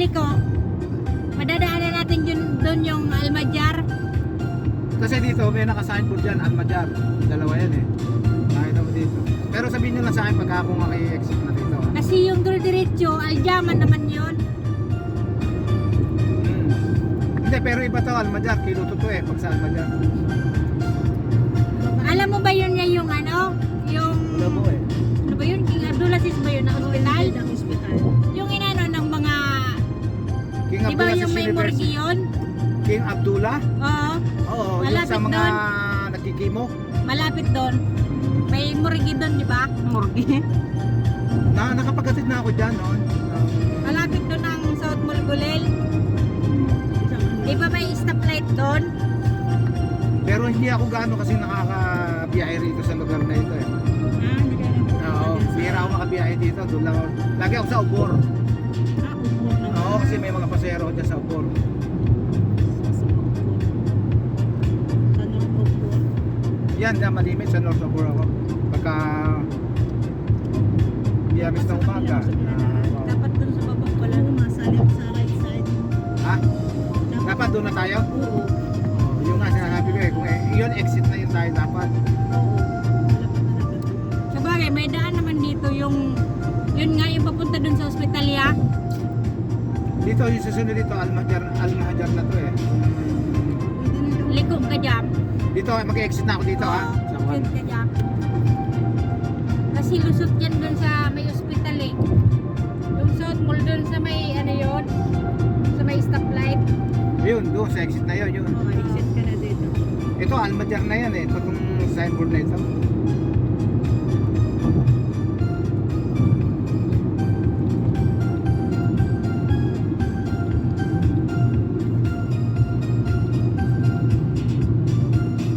ko, madadaanan natin doon yung Almajar. Kasi dito may naka-signboard dyan, Almajar. Dalawa yan eh. Nakita mo dito. Pero sabihin nyo lang sa akin pagka ako maki-exit na dito. Kasi yung diretso, Aljaman naman yun. Hindi, pero iba to, Almajar. Kiluto to eh, pag sa Almajar. Alam mo ba yun nga yung ano? Yung... Wala mo eh. Ano ba yun? King Abdulaziz ba yun na hospital? Ang hospital. Yung inano ng mga... King Di ba Abdulaziz yung may morgue University. yun? King Abdullah? Oo. Oo, yung Malapit sa mga doon. nagkikimo. Malapit doon. May morgue doon, di ba? Morgue. Nakapagkatid na ako dyan noon. Malapit doon ang South Mulgulel. Di ba may stoplight doon? Pero hindi ako gaano kasi nakakabiyahe rito sa lugar na ito eh. Oo, bihira ako makabiyahe dito. Doon lang ako. Lagi ako sa Ubor. Oo, kasi may mga pasero dyan sa Ubor. Yan, na malimit sa North Ubor ako. Pagka biyamis ng umaga. Dapat doon sa baba pala. Masalim sa right side. Ha? Dapat doon na tayo? Oo. Yung nga sinasabi ko eh, kung yun exit na yun tayo dapat. Sabagay, may daan naman dito yung... Yun nga yung papunta doon sa ospitalya. Dito, yung susunod dito, Almajar na to eh. Liko ka dyan. Dito, mag-exit na ako dito ha. Sa Liko ka dyan. Kasi lusot yan doon sa may ospital eh. Yung South Mall doon sa may ano yun. Sa may stoplight. Yun, doon sa exit na yun. Yun. Exit ka na dito. Ito, Almajar na yan eh. Ito itong signboard na ito.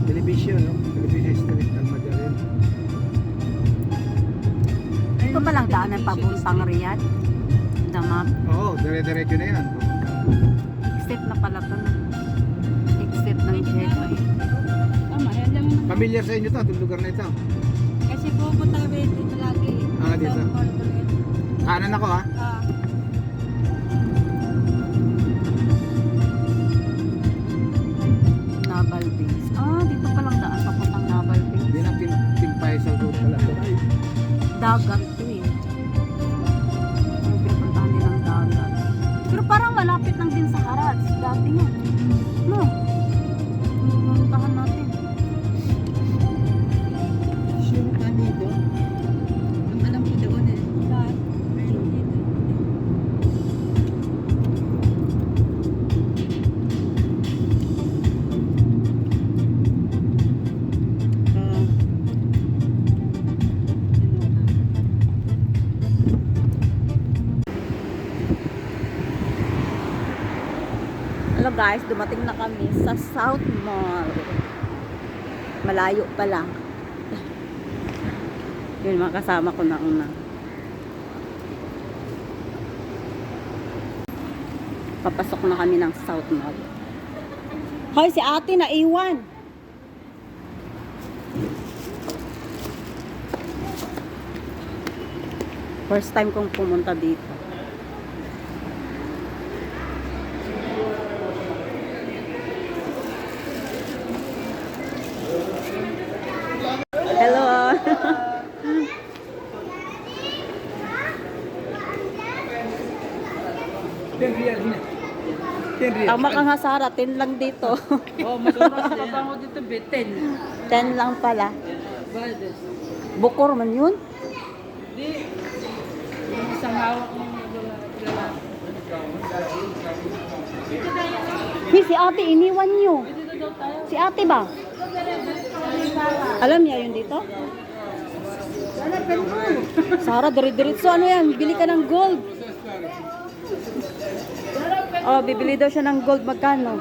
Television, no? Television street, Almajar yun. Ito palang daanan papuntang Riyadh. The map. Oo, dire-diretso na yan. Exit na pala to. Exit ng Jeddah. Tama, yan lang naman. Familiar sa inyo to, itong lugar na ito. Kasi pupunta kami dito lagi. Ah, dito. South Mall ulit. Kanan ako ha. Ah. Naval Base. Ah, dito palang daan papuntang Naval Base. Hindi na Timpay sa road pala. Dagat to eh. Yung pinupuntahan nilang dagat. Pero parang malapit lang din sa Harats. Dati nga. No? Pupuntahan natin. Sure ka dito? Ang alam ko doon eh. Mayroon dito. Hello guys, dumating na kami sa South Mall. Malayo pa lang. Yun, mga kasama ko na una. Papasok na kami ng South Mall. Hoy, si ate na iwan. First time kong pumunta dito. Hello. Tama kang hasara, 10 lang dito. Oh, masuras pa pa ako dito, beten. 10 lang pala. Bades. Bukor man yun? Di, yung isang hawak ng lalaki. Hey, si ate, iniwan nyo. Dito daw tayo. Si ate ba? Alam niya yun dito? Sarah, dire-diretso. Ano yan? Bili ka ng gold. Oh, bibili daw siya ng gold. Magkano?